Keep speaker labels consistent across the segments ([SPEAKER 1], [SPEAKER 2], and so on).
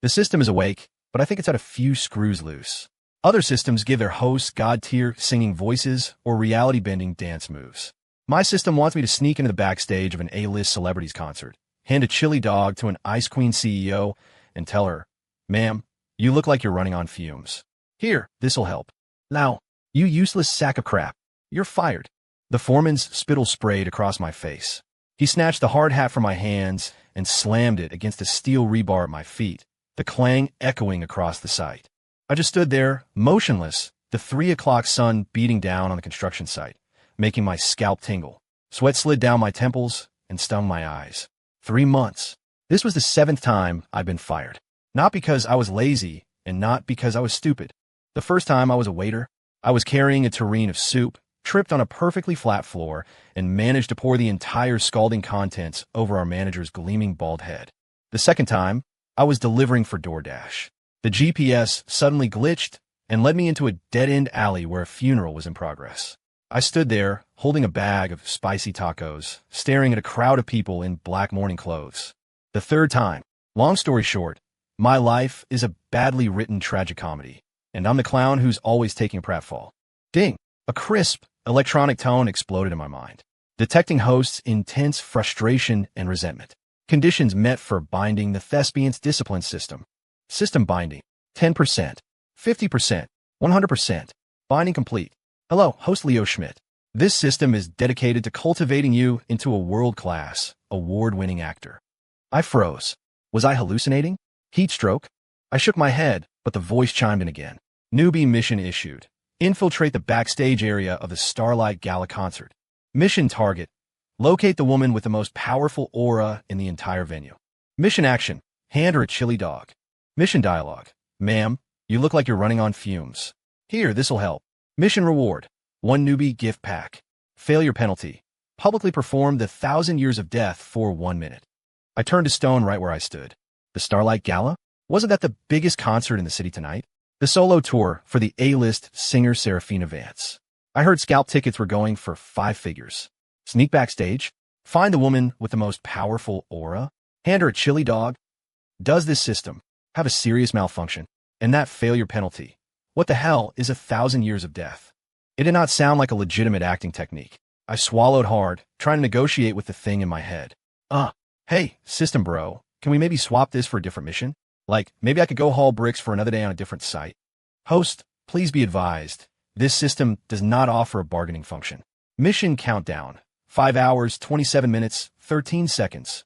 [SPEAKER 1] The system is awake, but I think it's had a few screws loose. Other systems give their hosts god-tier singing voices or reality-bending dance moves. My system wants me to sneak into the backstage of an A-list celebrities concert, hand a chili dog to an Ice Queen CEO, and tell her, "Ma'am, you look like you're running on fumes. Here, this'll help. Now, you useless sack of crap. You're fired." The foreman's spittle sprayed across my face. He snatched the hard hat from my hands and slammed it against a steel rebar at my feet, the clang echoing across the site. I just stood there, motionless, the 3 o'clock sun beating down on the construction site, making my scalp tingle. Sweat slid down my temples and stung my eyes. 3 months. This was the 7th time I'd been fired. Not because I was lazy and not because I was stupid. The first time I was a waiter, I was carrying a tureen of soup, tripped on a perfectly flat floor, and managed to pour the entire scalding contents over our manager's gleaming bald head. The second time, I was delivering for DoorDash. The GPS suddenly glitched and led me into a dead-end alley where a funeral was in progress. I stood there, holding a bag of spicy tacos, staring at a crowd of people in black mourning clothes. The third time, long story short, my life is a badly written tragicomedy, and I'm the clown who's always taking a pratfall. Ding! A crisp, electronic tone exploded in my mind, detecting host's intense frustration and resentment. Conditions met for binding the thespian's discipline system. System binding. 10%. 50%. 100%. Binding complete. Hello, host Leo Schmidt. This system is dedicated to cultivating you into a world-class, award-winning actor. I froze. Was I hallucinating? Heat stroke? I shook my head, but the voice chimed in again. Newbie mission issued. Infiltrate the backstage area of the Starlight Gala concert. Mission target. Locate the woman with the most powerful aura in the entire venue. Mission action. Hand her a chili dog. Mission dialogue. Ma'am, you look like you're running on fumes. Here, this'll help. Mission reward. 1 newbie gift pack. Failure penalty. Publicly perform the 1,000 Years of Death for 1 minute. I turned to stone right where I stood. The Starlight Gala? Wasn't that the biggest concert in the city tonight? The solo tour for the A-list singer Serafina Vance. I heard scalp tickets were going for 5 figures. Sneak backstage? Find the woman with the most powerful aura? Hand her a chili dog? Does this system have a serious malfunction? And that failure penalty? What the hell is 1,000 years of death? It did not sound like a legitimate acting technique. I swallowed hard, trying to negotiate with the thing in my head. Hey, system bro, can we maybe swap this for a different mission? Like, maybe I could go haul bricks for another day on a different site. Host, please be advised, this system does not offer a bargaining function. Mission countdown. 5 hours, 27 minutes, 13 seconds.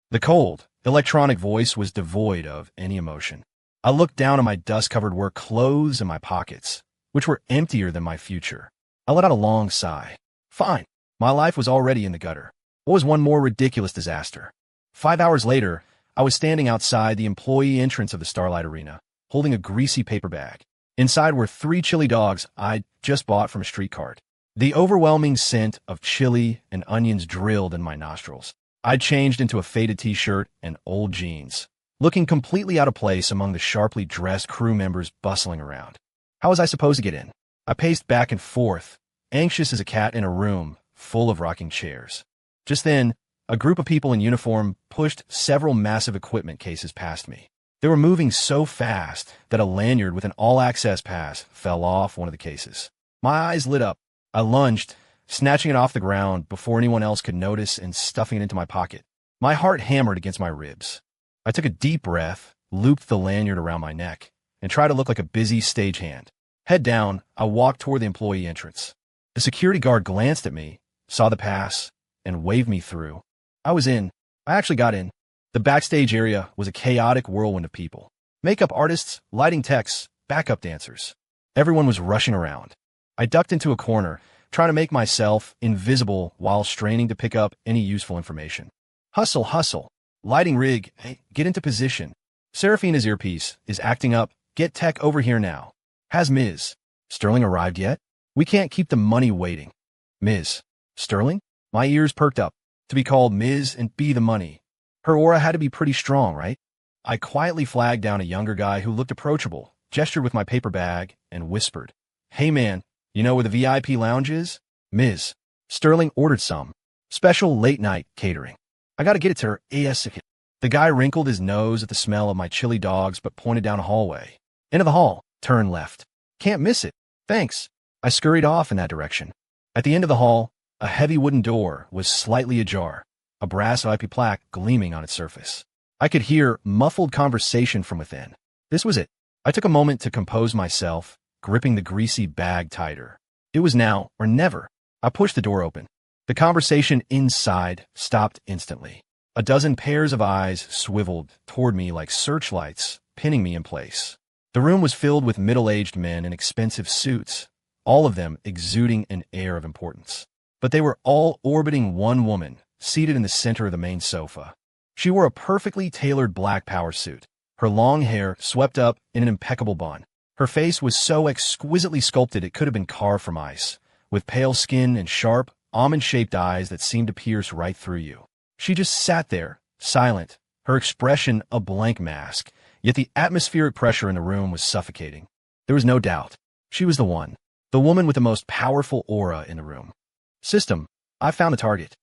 [SPEAKER 1] The cold, electronic voice was devoid of any emotion. I looked down at my dust-covered work clothes and my pockets, which were emptier than my future. I let out a long sigh. Fine. My life was already in the gutter. What was one more ridiculous disaster? 5 hours later, I was standing outside the employee entrance of the Starlight Arena, holding a greasy paper bag. Inside were 3 chili dogs I'd just bought from a street cart. The overwhelming scent of chili and onions drilled in my nostrils. I'd changed into a faded t-shirt and old jeans, looking completely out of place among the sharply dressed crew members bustling around. How was I supposed to get in? I paced back and forth, anxious as a cat in a room full of rocking chairs. Just then, a group of people in uniform pushed several massive equipment cases past me. They were moving so fast that a lanyard with an all-access pass fell off one of the cases. My eyes lit up. I lunged, snatching it off the ground before anyone else could notice and stuffing it into my pocket. My heart hammered against my ribs. I took a deep breath, looped the lanyard around my neck, and tried to look like a busy stagehand. Head down, I walked toward the employee entrance. The security guard glanced at me, saw the pass, and waved me through. I was in. I actually got in. The backstage area was a chaotic whirlwind of people. Makeup artists, lighting techs, backup dancers. Everyone was rushing around. I ducked into a corner, trying to make myself invisible while straining to pick up any useful information. Hustle, hustle. Lighting rig, hey, get into position. Serafina's earpiece is acting up. Get tech over here now. Has Ms. Sterling arrived yet? We can't keep the money waiting. Ms. Sterling? My ears perked up. To be called Ms. and be the money. Her aura had to be pretty strong, right? I quietly flagged down a younger guy who looked approachable, gestured with my paper bag, and whispered, "Hey man, you know where the VIP lounge is?" Ms. Sterling ordered some. Special late-night catering. I gotta get it to her ASAP. The guy wrinkled his nose at the smell of my chili dogs but pointed down a hallway. Into the hall. Turn left. Can't miss it. Thanks. I scurried off in that direction. At the end of the hall, a heavy wooden door was slightly ajar, a brass IP plaque gleaming on its surface. I could hear muffled conversation from within. This was it. I took a moment to compose myself, gripping the greasy bag tighter. It was now or never. I pushed the door open. The conversation inside stopped instantly. A dozen pairs of eyes swiveled toward me like searchlights, pinning me in place. The room was filled with middle-aged men in expensive suits, all of them exuding an air of importance. But they were all orbiting one woman, seated in the center of the main sofa. She wore a perfectly tailored black power suit, her long hair swept up in an impeccable bun. Her face was so exquisitely sculpted it could have been carved from ice, with pale skin and sharp, almond-shaped eyes that seemed to pierce right through you. She just sat there, silent, her expression a blank mask, yet the atmospheric pressure in the room was suffocating. There was no doubt. She was the one, the woman with the most powerful aura in the room. System, I found the target.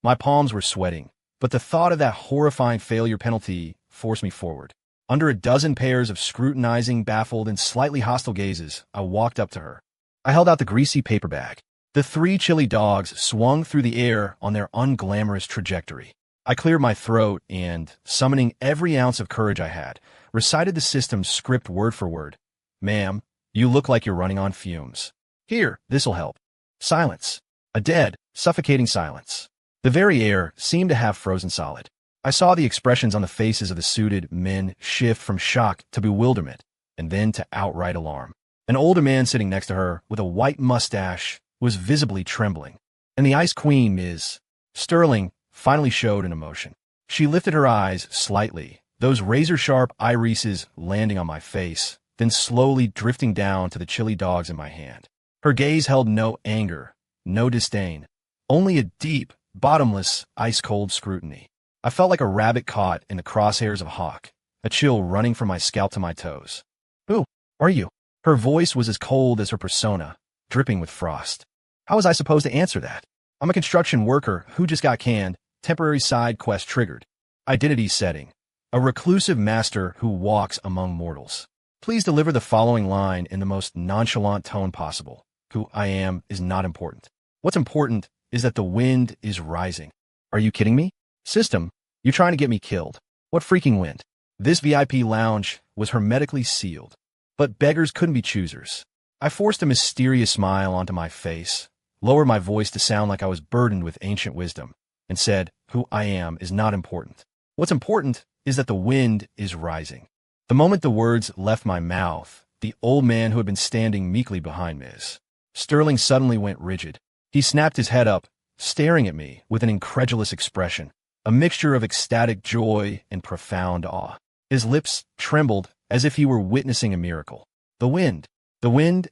[SPEAKER 1] My palms were sweating, but the thought of that horrifying failure penalty forced me forward. Under a dozen pairs of scrutinizing, baffled, and slightly hostile gazes, I walked up to her. I held out the greasy paper bag. The 3 chili dogs swung through the air on their unglamorous trajectory. I cleared my throat and, summoning every ounce of courage I had, recited the system's script word for word. Ma'am, you look like you're running on fumes. Here, this'll help. Silence. A dead, suffocating silence. The very air seemed to have frozen solid. I saw the expressions on the faces of the suited men shift from shock to bewilderment, and then to outright alarm. An older man sitting next to her, with a white mustache, was visibly trembling, and the Ice Queen, Ms. Sterling, finally showed an emotion. She lifted her eyes slightly, those razor-sharp irises landing on my face, then slowly drifting down to the chili dogs in my hand. Her gaze held no anger, no disdain, only a deep, bottomless, ice-cold scrutiny. I felt like a rabbit caught in the crosshairs of a hawk, a chill running from my scalp to my toes. Who are you? Her voice was as cold as her persona, dripping with frost. How was I supposed to answer that? I'm a construction worker who just got canned, temporary side quest triggered. Identity setting. A reclusive master who walks among mortals. Please deliver the following line in the most nonchalant tone possible. Who I am is not important. What's important is that the wind is rising. Are you kidding me? System, you're trying to get me killed. What freaking wind? This VIP lounge was hermetically sealed. But beggars couldn't be choosers. I forced a mysterious smile onto my face, lowered my voice to sound like I was burdened with ancient wisdom, and said, who I am is not important. What's important is that the wind is rising. The moment the words left my mouth, the old man who had been standing meekly behind Ms. Sterling suddenly went rigid. He snapped his head up, staring at me with an incredulous expression, a mixture of ecstatic joy and profound awe. His lips trembled as if he were witnessing a miracle. The wind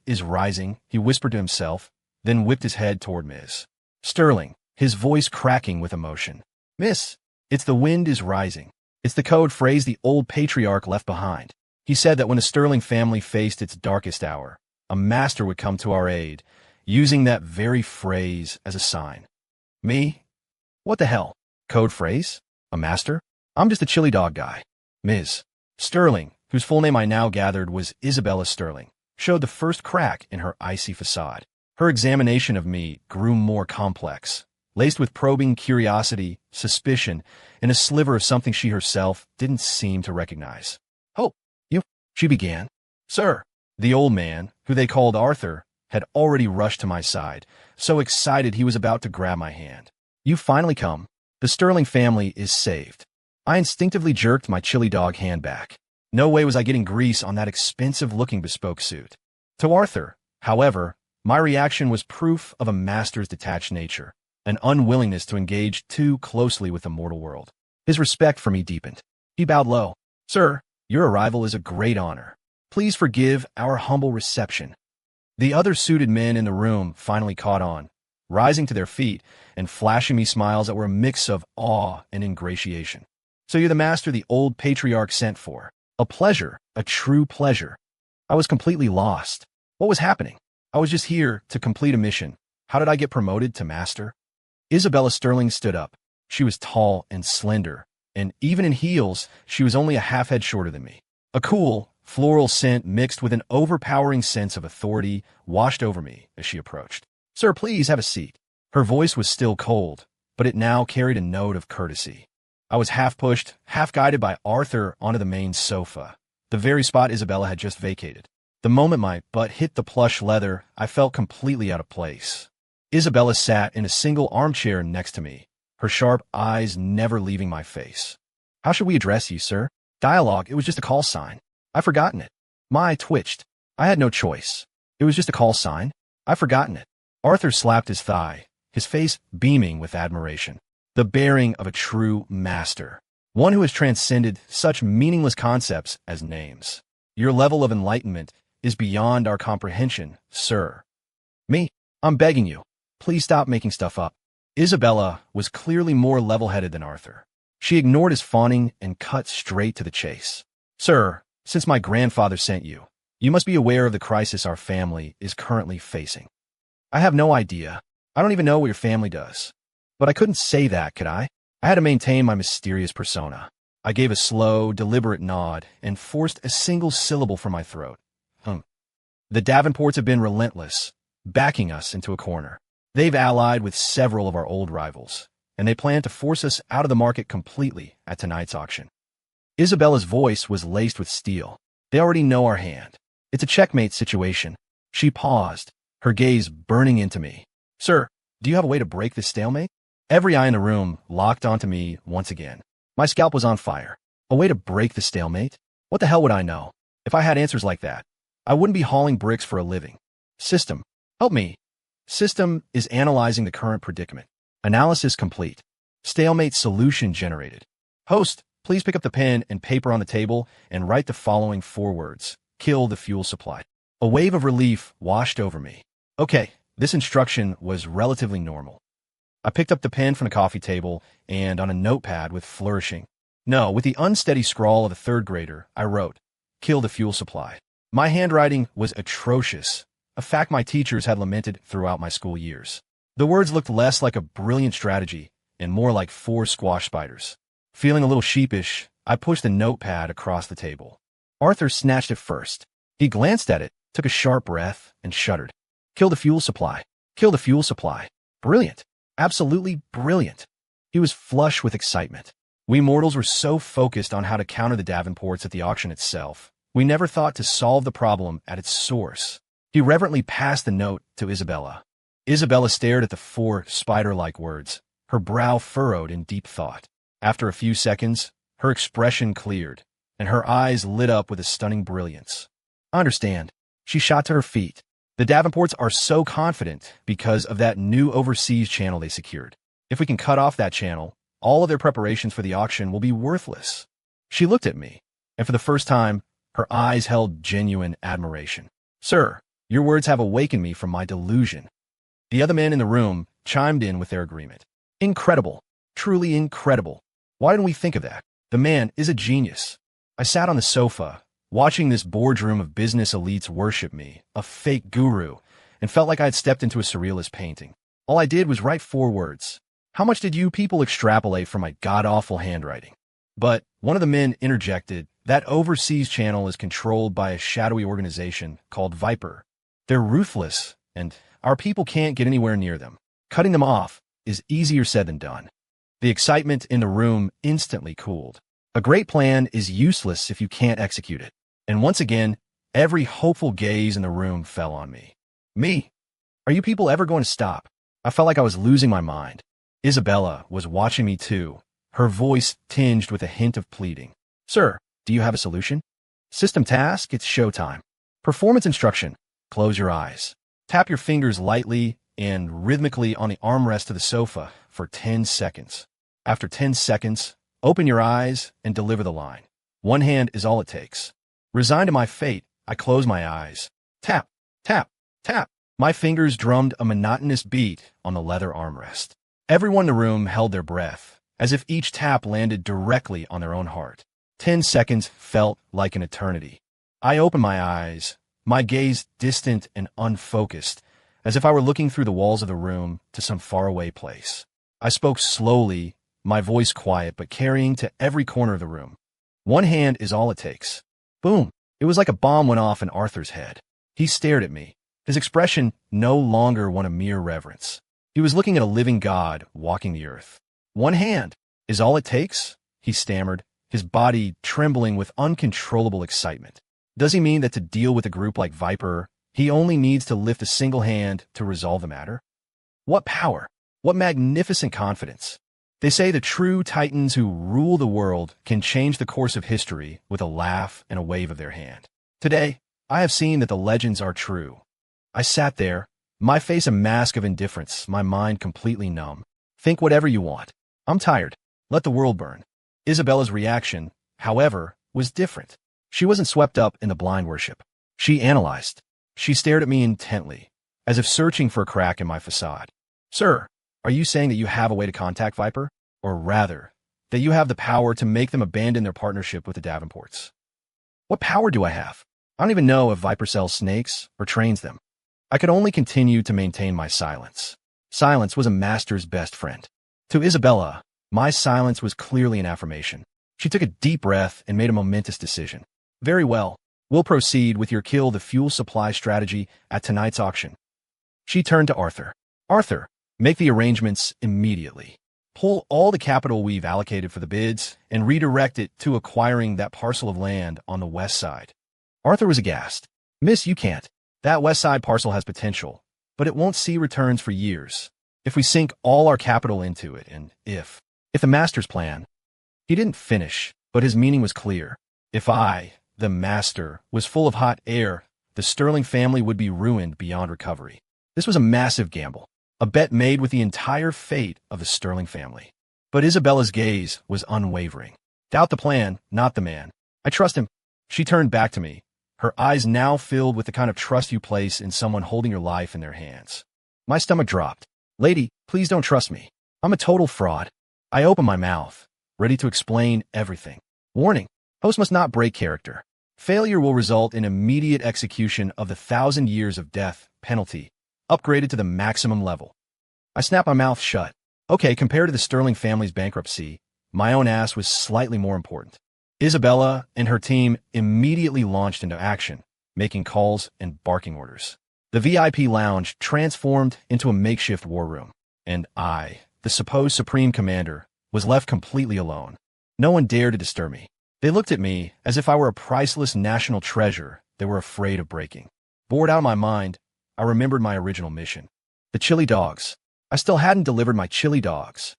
[SPEAKER 1] is rising, he whispered to himself, then whipped his head toward Ms. Sterling, his voice cracking with emotion. Miss, it's the wind is rising. It's the code phrase the old patriarch left behind. He said that when the Sterling family faced its darkest hour, a master would come to our aid, using that very phrase as a sign. Me? What the hell? Code phrase? A master? I'm just a chili dog guy. Ms. Sterling, whose full name I now gathered was Isabella Sterling, showed the first crack in her icy facade. Her examination of me grew more complex, laced with probing curiosity, suspicion, and a sliver of something she herself didn't seem to recognize. Oh, you, she began. Sir, the old man, who they called Arthur, had already rushed to my side, so excited he was about to grab my hand. You finally come. The Sterling family is saved. I instinctively jerked my chili dog hand back. No way was I getting grease on that expensive-looking bespoke suit. To Arthur, however, my reaction was proof of a master's detached nature, an unwillingness to engage too closely with the mortal world. His respect for me deepened. He bowed low. Sir, your arrival is a great honor. Please forgive our humble reception. The other suited men in the room finally caught on, rising to their feet and flashing me smiles that were a mix of awe and ingratiation. So you're the master the old patriarch sent for. A pleasure, a true pleasure. I was completely lost. What was happening? I was just here to complete a mission. How did I get promoted to master? Isabella Sterling stood up. She was tall and slender, and even in heels, she was only a half head shorter than me. A cool, floral scent mixed with an overpowering sense of authority washed over me as she approached. "Sir, please have a seat." Her voice was still cold, but it now carried a note of courtesy. I was half pushed, half guided by Arthur onto the main sofa, the very spot Isabella had just vacated. The moment my butt hit the plush leather, I felt completely out of place. Isabella sat in a single armchair next to me, her sharp eyes never leaving my face. "How should we address you, sir?" "Dialogue, it was just a call sign. I've forgotten it." My twitched. I had no choice. "It was just a call sign. I've forgotten it." Arthur slapped his thigh, his face beaming with admiration. The bearing of a true master, one who has transcended such meaningless concepts as names. "Your level of enlightenment is beyond our comprehension, sir." "Me? I'm begging you. Please stop making stuff up." Isabella was clearly more level-headed than Arthur. She ignored his fawning and cut straight to the chase. "Sir, since my grandfather sent you, you must be aware of the crisis our family is currently facing." "I have no idea. I don't even know what your family does." But I couldn't say that, could I? I had to maintain my mysterious persona. I gave a slow, deliberate nod and forced a single syllable from my throat. "The Davenports have been relentless, backing us into a corner. They've allied with several of our old rivals, and they plan to force us out of the market completely at tonight's auction." Isabella's voice was laced with steel. "They already know our hand. It's a checkmate situation." She paused, her gaze burning into me. "Sir, do you have a way to break this stalemate?" Every eye in the room locked onto me once again. My scalp was on fire. A way to break the stalemate? What the hell would I know? If I had answers like that, I wouldn't be hauling bricks for a living. "System, help me." System is analyzing the current predicament. Analysis complete. Stalemate solution generated. "Host, please pick up the pen and paper on the table and write the following 4 words. Kill the fuel supply." A wave of relief washed over me. Okay, this instruction was relatively normal. I picked up the pen from the coffee table and on a notepad with flourishing. No, with the unsteady scrawl of a 3rd grader, I wrote, "Kill the fuel supply." My handwriting was atrocious, a fact my teachers had lamented throughout my school years. The words looked less like a brilliant strategy and more like 4 squash spiders. Feeling a little sheepish, I pushed the notepad across the table. Arthur snatched it first. He glanced at it, took a sharp breath, and shuddered. "Kill the fuel supply. Kill the fuel supply." Brilliant. Absolutely brilliant. He was flush with excitement. We mortals were so focused on how to counter the Davenports at the auction itself, we never thought to solve the problem at its source. He reverently passed the note to Isabella. Isabella stared at the 4 spider-like words, her brow furrowed in deep thought. After a few seconds, her expression cleared, and her eyes lit up with a stunning brilliance. "I understand." She shot to her feet. "The Davenports are so confident because of that new overseas channel they secured. If we can cut off that channel, all of their preparations for the auction will be worthless." She looked at me, and for the first time, her eyes held genuine admiration. "Sir, your words have awakened me from my delusion." The other men in the room chimed in with their agreement. "Incredible. Truly incredible. Why didn't we think of that? The man is a genius." I sat on the sofa, watching this boardroom of business elites worship me, a fake guru, and felt like I had stepped into a surrealist painting. All I did was write 4 words. How much did you people extrapolate from my god-awful handwriting? But one of the men interjected, "That overseas channel is controlled by a shadowy organization called Viper. They're ruthless, and our people can't get anywhere near them. Cutting them off is easier said than done." The excitement in the room instantly cooled. A great plan is useless if you can't execute it. And once again, every hopeful gaze in the room fell on me. "Me? Are you people ever going to stop?" I felt like I was losing my mind. Isabella was watching me too, her voice tinged with a hint of pleading. "Sir, do you have a solution?" "System task, it's showtime." "Performance instruction, close your eyes. Tap your fingers lightly and rhythmically on the armrest of the sofa for 10 seconds. After 10 seconds, open your eyes and deliver the line. 1 hand is all it takes." Resigned to my fate, I closed my eyes. Tap, tap, tap. My fingers drummed a monotonous beat on the leather armrest. Everyone in the room held their breath, as if each tap landed directly on their own heart. 10 seconds felt like an eternity. I opened my eyes, my gaze distant and unfocused, as if I were looking through the walls of the room to some faraway place. I spoke slowly my voice quiet but carrying to every corner of the room. One hand is all it takes. Boom! It was like a bomb went off in Arthur's head. He stared at me, his expression no longer one of mere reverence. He was looking at a living god walking the earth. One hand is all it takes? He stammered, his body trembling with uncontrollable excitement. Does he mean that to deal with a group like Viper, he only needs to lift a single hand to resolve the matter? What power! What magnificent confidence! They say the true titans who rule the world can change the course of history with a laugh and a wave of their hand. Today, I have seen that the legends are true. I sat there, my face a mask of indifference, my mind completely numb. Think whatever you want. I'm tired. Let the world burn. Isabella's reaction, however, was different. She wasn't swept up in the blind worship. She analyzed. She stared at me intently, as if searching for a crack in my facade. Sir, are you saying that you have a way to contact Viper? Or rather, that you have the power to make them abandon their partnership with the Davenports? What power do I have? I don't even know if Viper sells snakes or trains them. I could only continue to maintain my silence. Silence was a master's best friend. To Isabella, my silence was clearly an affirmation. She took a deep breath and made a momentous decision. Very well. We'll proceed with your kill the fuel supply strategy at tonight's auction. She turned to Arthur. Arthur, make the arrangements immediately. Pull all the capital we've allocated for the bids and redirect it to acquiring that parcel of land on the west side. Arthur was aghast. Miss, you can't. That west side parcel has potential, but it won't see returns for years. If we sink all our capital into it, and if the master's plan. He didn't finish, but his meaning was clear. If I, the master, was full of hot air, the Sterling family would be ruined beyond recovery. This was a massive gamble, a bet made with the entire fate of the Sterling family. But Isabella's gaze was unwavering. Doubt the plan, not the man. I trust him. She turned back to me, her eyes now filled with the kind of trust you place in someone holding your life in their hands. My stomach dropped. Lady, please don't trust me. I'm a total fraud. I opened my mouth, ready to explain everything. Warning, host must not break character. Failure will result in immediate execution of the 1,000 years of death penalty, upgraded to the maximum level. I snapped my mouth shut. Okay, compared to the Sterling family's bankruptcy, my own ass was slightly more important. Isabella and her team immediately launched into action, making calls and barking orders. The VIP lounge transformed into a makeshift war room, and I, the supposed supreme commander, was left completely alone. No one dared to disturb me. They looked at me as if I were a priceless national treasure they were afraid of breaking. Bored out of my mind, I remembered my original mission. The chili dogs. I still hadn't delivered my chili dogs.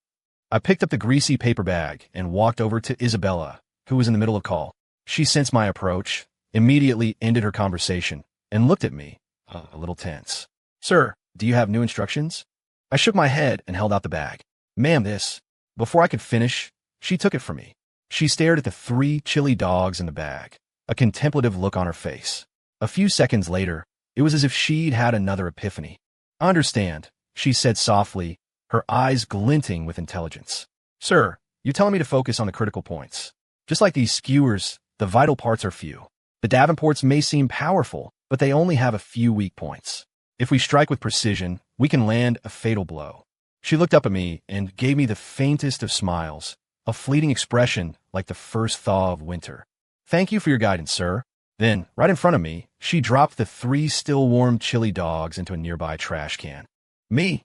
[SPEAKER 1] I picked up the greasy paper bag and walked over to Isabella, who was in the middle of call. She sensed my approach, immediately ended her conversation, and looked at me, a little tense. Sir, do you have new instructions? I shook my head and held out the bag. Ma'am, this. Before I could finish, she took it from me. She stared at the 3 chili dogs in the bag, a contemplative look on her face. A few seconds later, it was as if she'd had another epiphany. I understand, she said softly, her eyes glinting with intelligence. Sir, you're telling me to focus on the critical points. Just like these skewers, the vital parts are few. The Davenports may seem powerful, but they only have a few weak points. If we strike with precision, we can land a fatal blow. She looked up at me and gave me the faintest of smiles, a fleeting expression like the first thaw of winter. Thank you for your guidance, sir. Then, right in front of me, she dropped the 3 still warm chili dogs into a nearby trash can. Me?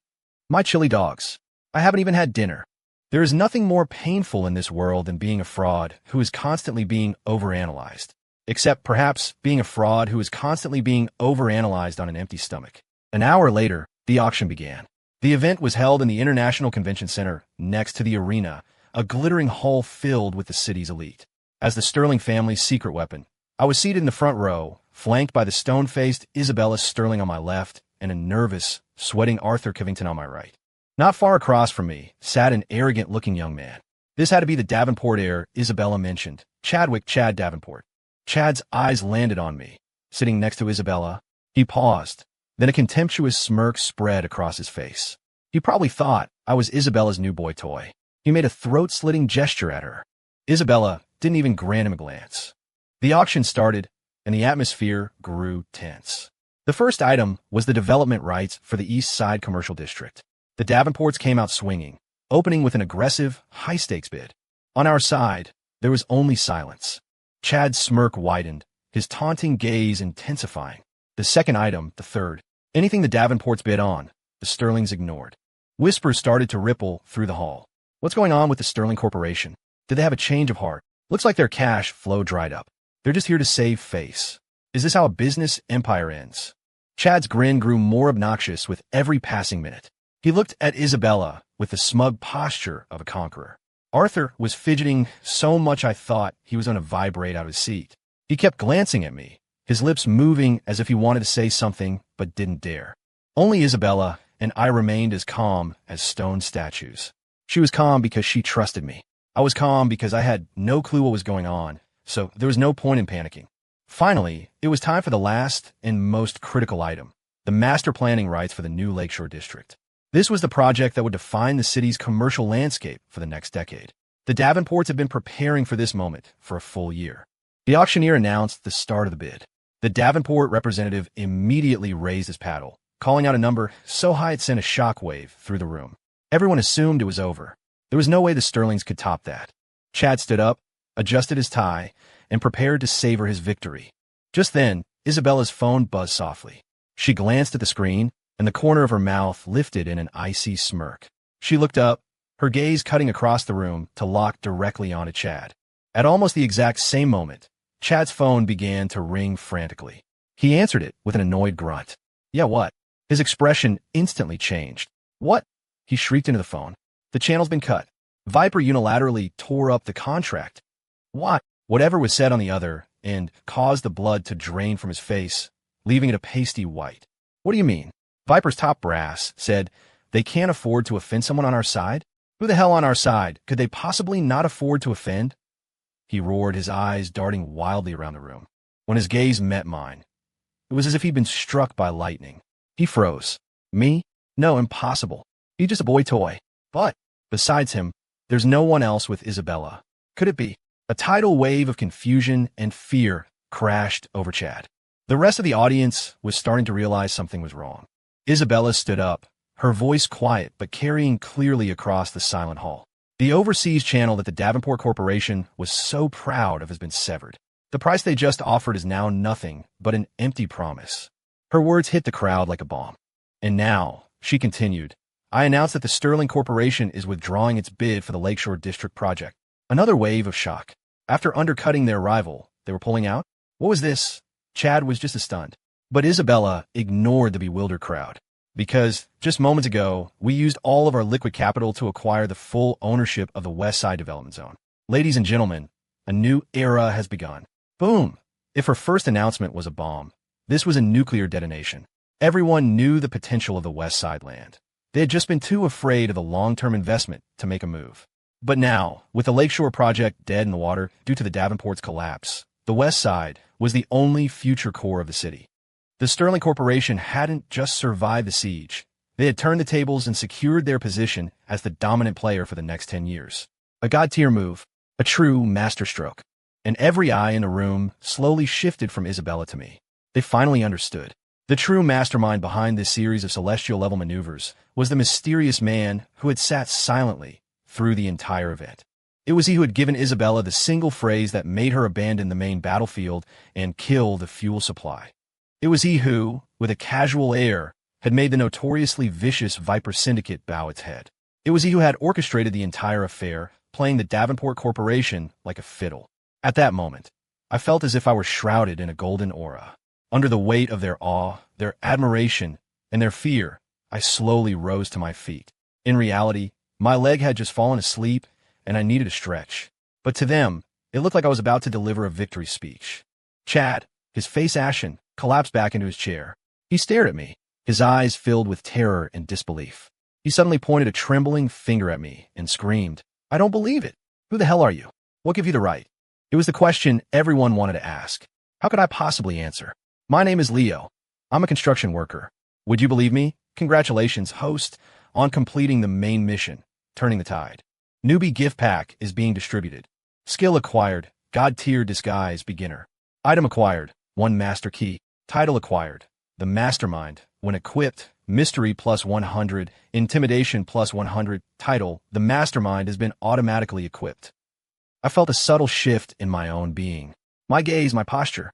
[SPEAKER 1] My chili dogs. I haven't even had dinner. There is nothing more painful in this world than being a fraud who is constantly being overanalyzed. Except perhaps being a fraud who is constantly being overanalyzed on an empty stomach. An hour later, the auction began. The event was held in the International Convention Center next to the arena, a glittering hall filled with the city's elite. As the Sterling family's secret weapon, I was seated in the front row, flanked by the stone-faced Isabella Sterling on my left and a nervous, sweating Arthur Covington on my right. Not far across from me sat an arrogant-looking young man. This had to be the Davenport heir Isabella mentioned, Chad Davenport. Chad's eyes landed on me. Sitting next to Isabella, he paused. Then a contemptuous smirk spread across his face. He probably thought I was Isabella's new boy toy. He made a throat-slitting gesture at her. Isabella didn't even grant him a glance. The auction started, and the atmosphere grew tense. The first item was the development rights for the East Side Commercial District. The Davenports came out swinging, opening with an aggressive, high-stakes bid. On our side, there was only silence. Chad's smirk widened, his taunting gaze intensifying. The second item, the third, anything the Davenports bid on, the Sterlings ignored. Whispers started to ripple through the hall. What's going on with the Sterling Corporation? Did they have a change of heart? Looks like their cash flow dried up. They're just here to save face. Is this how a business empire ends? Chad's grin grew more obnoxious with every passing minute. He looked at Isabella with the smug posture of a conqueror. Arthur was fidgeting so much I thought he was going to vibrate out of his seat. He kept glancing at me, his lips moving as if he wanted to say something but didn't dare. Only Isabella and I remained as calm as stone statues. She was calm because she trusted me. I was calm because I had no clue what was going on, so there was no point in panicking. Finally, it was time for the last and most critical item, the master planning rights for the new Lakeshore District. This was the project that would define the city's commercial landscape for the next decade. The Davenports had been preparing for this moment for a full year. The auctioneer announced the start of the bid. The Davenport representative immediately raised his paddle, calling out a number so high it sent a shockwave through the room. Everyone assumed it was over. There was no way the Sterlings could top that. Chad stood up, adjusted his tie, and prepared to savor his victory. Just then, Isabella's phone buzzed softly. She glanced at the screen, and the corner of her mouth lifted in an icy smirk. She looked up, her gaze cutting across the room to lock directly onto Chad. At almost the exact same moment, Chad's phone began to ring frantically. He answered it with an annoyed grunt. Yeah, what? His expression instantly changed. What? He shrieked into the phone. The channel's been cut. Viper unilaterally tore up the contract. What? Whatever was said on the other end caused the blood to drain from his face, leaving it a pasty white. What do you mean? Viper's top brass said, they can't afford to offend someone on our side? Who the hell on our side could they possibly not afford to offend? He roared, his eyes darting wildly around the room. When his gaze met mine, it was as if he'd been struck by lightning. He froze. Me? No, impossible. He's just a boy toy. But, besides him, there's no one else with Isabella. Could it be? A tidal wave of confusion and fear crashed over Chad. The rest of the audience was starting to realize something was wrong. Isabella stood up, her voice quiet but carrying clearly across the silent hall. The overseas channel that the Davenport Corporation was so proud of has been severed. The price they just offered is now nothing but an empty promise. Her words hit the crowd like a bomb. And now, she continued, I announced that the Sterling Corporation is withdrawing its bid for the Lakeshore District project. Another wave of shock. After undercutting their rival, they were pulling out? What was this? Chad was just as stunned. But Isabella ignored the bewildered crowd. Because, just moments ago, we used all of our liquid capital to acquire the full ownership of the West Side Development Zone. Ladies and gentlemen, a new era has begun. Boom! If her first announcement was a bomb, this was a nuclear detonation. Everyone knew the potential of the West Side land. They had just been too afraid of the long-term investment to make a move. But now, with the Lakeshore project dead in the water due to the Davenport's collapse, the West Side was the only future core of the city. The Sterling Corporation hadn't just survived the siege. They had turned the tables and secured their position as the dominant player for the next 10 years. A god-tier move, a true masterstroke. And every eye in the room slowly shifted from Isabella to me. They finally understood. The true mastermind behind this series of celestial-level maneuvers was the mysterious man who had sat silently through the entire event. It was he who had given Isabella the single phrase that made her abandon the main battlefield and kill the fuel supply. It was he who, with a casual air, had made the notoriously vicious Viper Syndicate bow its head. It was he who had orchestrated the entire affair, playing the Davenport Corporation like a fiddle. At that moment, I felt as if I were shrouded in a golden aura. Under the weight of their awe, their admiration, and their fear, I slowly rose to my feet. In reality, my leg had just fallen asleep, and I needed a stretch. But to them, it looked like I was about to deliver a victory speech. Chad, his face ashen, collapsed back into his chair. He stared at me, his eyes filled with terror and disbelief. He suddenly pointed a trembling finger at me and screamed, I don't believe it. Who the hell are you? What gave you the right? It was the question everyone wanted to ask. How could I possibly answer? My name is Leo. I'm a construction worker. Would you believe me? Congratulations, host, on completing the main mission, turning the tide. Newbie gift pack is being distributed. Skill acquired, god-tier disguise beginner. Item acquired, 1 master key. Title acquired, the mastermind, when equipped, mystery plus 100, intimidation plus 100, title, the mastermind has been automatically equipped. I felt a subtle shift in my own being. My gaze, my posture.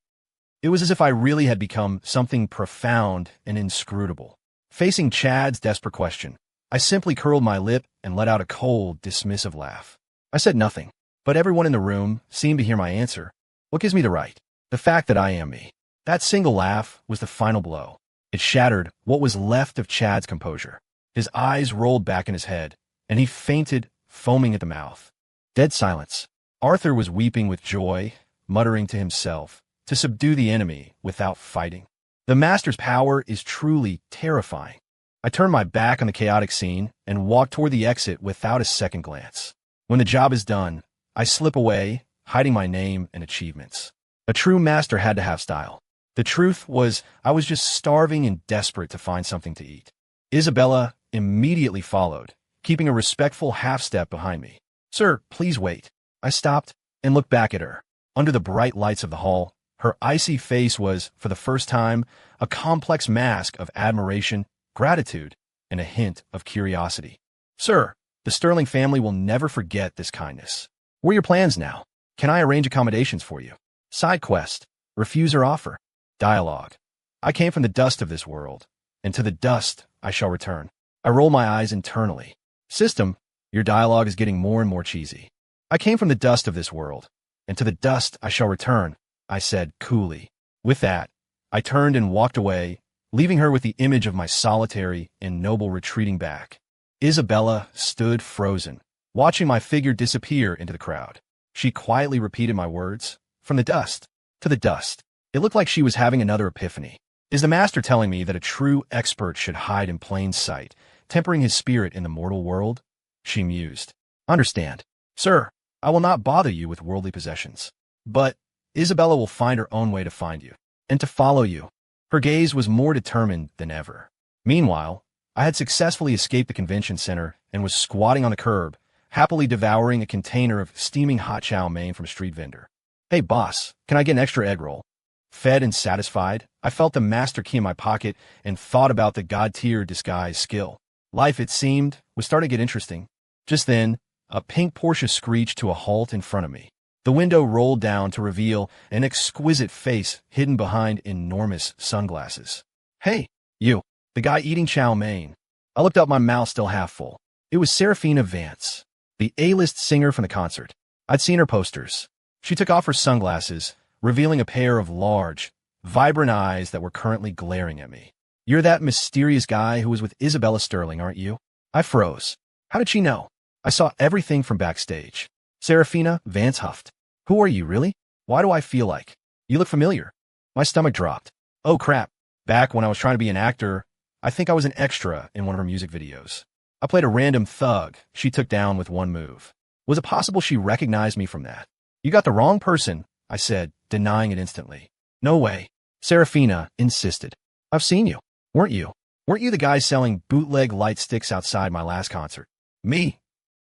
[SPEAKER 1] It was as if I really had become something profound and inscrutable. Facing Chad's desperate question, I simply curled my lip and let out a cold, dismissive laugh. I said nothing, but everyone in the room seemed to hear my answer. What gives me the right? The fact that I am me. That single laugh was the final blow. It shattered what was left of Chad's composure. His eyes rolled back in his head, and he fainted, foaming at the mouth. Dead silence. Arthur was weeping with joy, muttering to himself, to subdue the enemy without fighting. The master's power is truly terrifying. I turned my back on the chaotic scene and walked toward the exit without a second glance. When the job is done, I slip away, hiding my name and achievements. A true master had to have style. The truth was, I was just starving and desperate to find something to eat. Isabella immediately followed, keeping a respectful half-step behind me. "Sir, please wait." I stopped and looked back at her. Under the bright lights of the hall, her icy face was, for the first time, a complex mask of admiration, gratitude, and a hint of curiosity. "Sir, the Sterling family will never forget this kindness. What are your plans now? Can I arrange accommodations for you? Side quest. Refuse or offer. Dialogue. I came from the dust of this world, and to the dust I shall return." I roll my eyes internally. System, your dialogue is getting more and more cheesy. "I came from the dust of this world, and to the dust I shall return," I said coolly. With that, I turned and walked away, leaving her with the image of my solitary and noble retreating back. Isabella stood frozen, watching my figure disappear into the crowd. She quietly repeated my words, "From the dust to the dust." It looked like she was having another epiphany. Is the master telling me that a true expert should hide in plain sight, tempering his spirit in the mortal world? She mused. "Understand. Sir, I will not bother you with worldly possessions. But Isabella will find her own way to find you, and to follow you." Her gaze was more determined than ever. Meanwhile, I had successfully escaped the convention center and was squatting on the curb, happily devouring a container of steaming hot chow mein from a street vendor. "Hey boss, can I get an extra egg roll?" Fed and satisfied, I felt the master key in my pocket and thought about the god-tier disguise skill. Life, it seemed, was starting to get interesting. Just then, a pink Porsche screeched to a halt in front of me. The window rolled down to reveal an exquisite face hidden behind enormous sunglasses. "Hey, you, the guy eating chow mein." I looked up, my mouth still half full. It was Serafina Vance, the A-list singer from the concert. I'd seen her posters. She took off her sunglasses, revealing a pair of large, vibrant eyes that were currently glaring at me. "You're that mysterious guy who was with Isabella Sterling, aren't you?" I froze. How did she know? I saw everything from backstage. Serafina Vance huffed. "Who are you, really? Why do I feel like you look familiar?" My stomach dropped. Oh crap. Back when I was trying to be an actor, I think I was an extra in one of her music videos. I played a random thug she took down with one move. Was it possible she recognized me from that? "You got the wrong person," I said, denying it instantly. "No way," Serafina insisted. "I've seen you. Weren't you the guy selling bootleg light sticks outside my last concert?" "Me?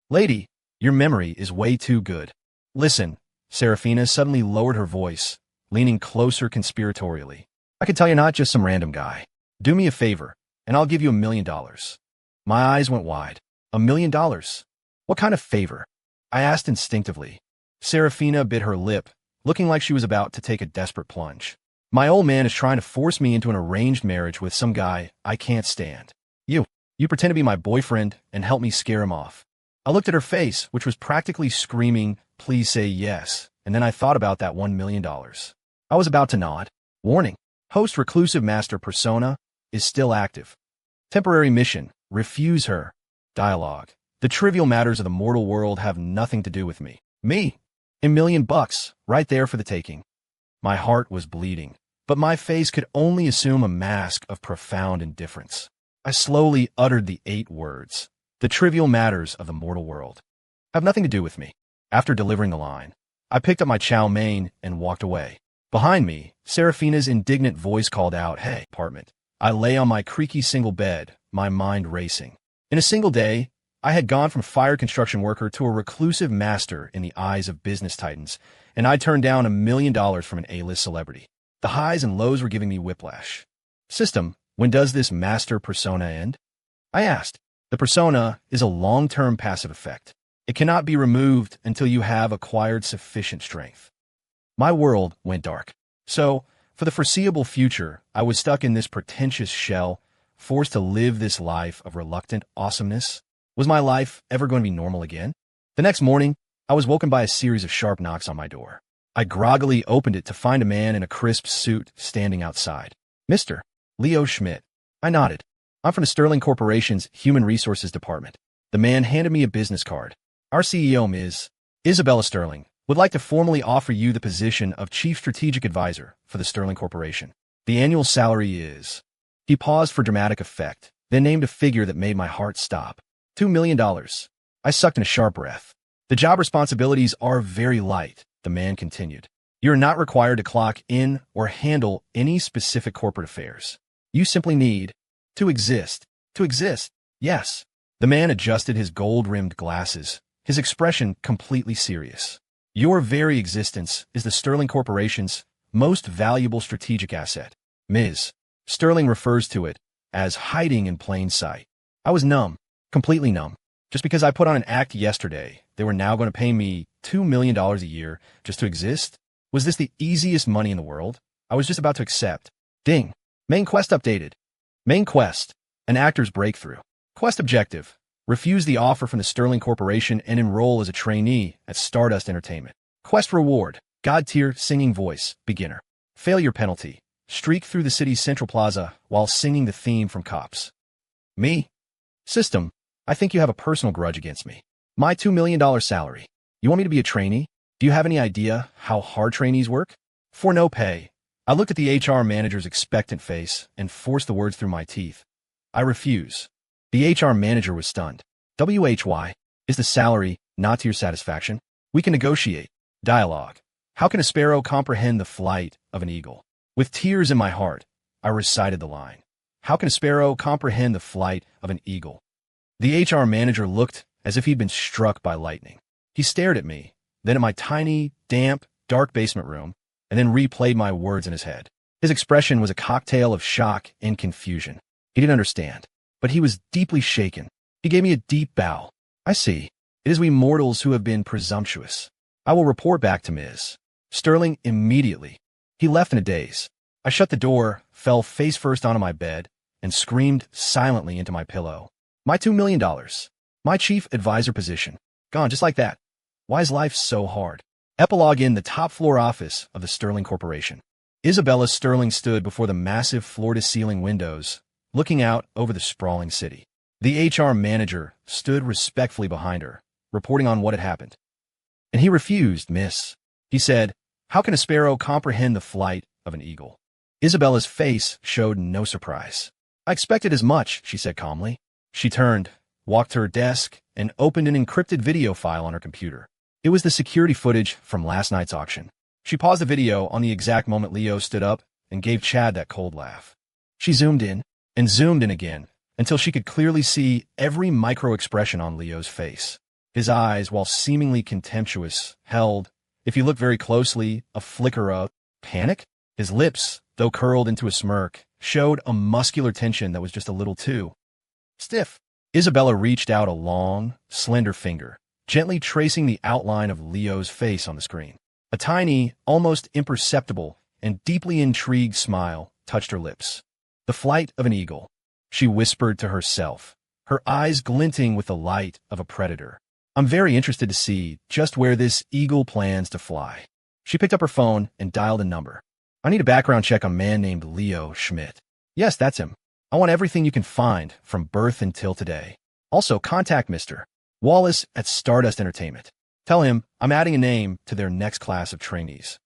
[SPEAKER 1] Lady, your memory is way too good. Listen," Serafina suddenly lowered her voice, leaning closer conspiratorially. "I could tell you're not just some random guy. Do me a favor, and I'll give you $1 million. My eyes went wide. $1 million? What kind of favor? I asked instinctively. Serafina bit her lip, looking like she was about to take a desperate plunge. My old man is trying to force me into an arranged marriage with some guy I can't stand. You pretend to be my boyfriend and help me scare him off. I looked at her face, which was practically screaming, "Please say yes," and then I thought about that $1 million. I was about to nod. Warning: host reclusive master persona is still active. Temporary mission: refuse her. Dialogue: the trivial matters of the mortal world have nothing to do with me. Me? $1 million, right there for the taking. My heart was bleeding, but my face could only assume a mask of profound indifference. I slowly uttered the 8 words: the trivial matters of the mortal world have nothing to do with me. After delivering the line, I picked up my chow mein and walked away. Behind me, Serafina's indignant voice called out, "Hey, apartment." I lay on my creaky single bed, my mind racing. In a single day, I had gone from fired construction worker to a reclusive master in the eyes of business titans, and I turned down $1 million from an A-list celebrity. The highs and lows were giving me whiplash. System, When does this master persona end? I asked. The persona is a long-term passive effect. It cannot be removed until you have acquired sufficient strength. My world went dark. So, for the foreseeable future, I was stuck in this pretentious shell, forced to live this life of reluctant awesomeness. Was my life ever going to be normal again? The next morning, I was woken by a series of sharp knocks on my door. I groggily opened it to find a man in a crisp suit standing outside. Mr. Leo Schmidt. I nodded. I'm from the Sterling Corporation's Human Resources Department. The man handed me a business card. Our CEO, Ms. Isabella Sterling, would like to formally offer you the position of Chief Strategic Advisor for the Sterling Corporation. The annual salary is... He paused for dramatic effect, then named a figure that made my heart stop. $2 million. I sucked in a sharp breath. The job responsibilities are very light, the man continued. You're not required to clock in or handle any specific corporate affairs. You simply need to exist. To exist, yes. The man adjusted his gold-rimmed glasses, his expression completely serious. Your very existence is the Sterling Corporation's most valuable strategic asset. Ms. Sterling refers to it as hiding in plain sight. I was numb, completely numb. Just because I put on an act yesterday, they were now going to pay me $2 million a year just to exist? Was this the easiest money in the world? I was just about to accept. Ding. Main quest updated. Main quest. An actor's breakthrough. Quest objective. Refuse the offer from the Sterling Corporation and enroll as a trainee at Stardust Entertainment. Quest reward. God-tier singing voice. Beginner. Failure penalty. Streak through the city's Central Plaza while singing the theme from Cops. Me? System. I think you have a personal grudge against me. My $2 million salary. You want me to be a trainee? Do you have any idea how hard trainees work? For no pay. I looked at the HR manager's expectant face and forced the words through my teeth. I refuse. The HR manager was stunned. WHY? Is the salary not to your satisfaction? We can negotiate. Dialogue. How can a sparrow comprehend the flight of an eagle? With tears in my heart, I recited the line. How can a sparrow comprehend the flight of an eagle? The HR manager looked as if he'd been struck by lightning. He stared at me, then at my tiny, damp, dark basement room, and then replayed my words in his head. His expression was a cocktail of shock and confusion. He didn't understand, but he was deeply shaken. He gave me a deep bow. I see. It is we mortals who have been presumptuous. I will report back to Ms. Sterling immediately. He left in a daze. I shut the door, fell face first onto my bed, and screamed silently into my pillow. My $2 million. My chief advisor position. Gone just like that. Why is life so hard? Epilogue. In the top floor office of the Sterling Corporation. Isabella Sterling stood before the massive floor-to-ceiling windows, looking out over the sprawling city. The HR manager stood respectfully behind her, reporting on what had happened. And he refused, Miss. He said, how can a sparrow comprehend the flight of an eagle? Isabella's face showed no surprise. I expected as much, she said calmly. She turned, walked to her desk, and opened an encrypted video file on her computer. It was the security footage from last night's auction. She paused the video on the exact moment Leo stood up and gave Chad that cold laugh. She zoomed in and zoomed in again until she could clearly see every micro-expression on Leo's face. His eyes, while seemingly contemptuous, held, if you look very closely, a flicker of panic. His lips, though curled into a smirk, showed a muscular tension that was just a little too stiff. Isabella reached out a long, slender finger, gently tracing the outline of Leo's face on the screen. A tiny, almost imperceptible, and deeply intrigued smile touched her lips. The flight of an eagle, she whispered to herself, her eyes glinting with the light of a predator. I'm very interested to see just where this eagle plans to fly. She picked up her phone and dialed a number. I need a background check on a man named Leo Schmidt. Yes, that's him. I want everything you can find from birth until today. Also, contact Mr. Wallace at Stardust Entertainment. Tell him I'm adding a name to their next class of trainees.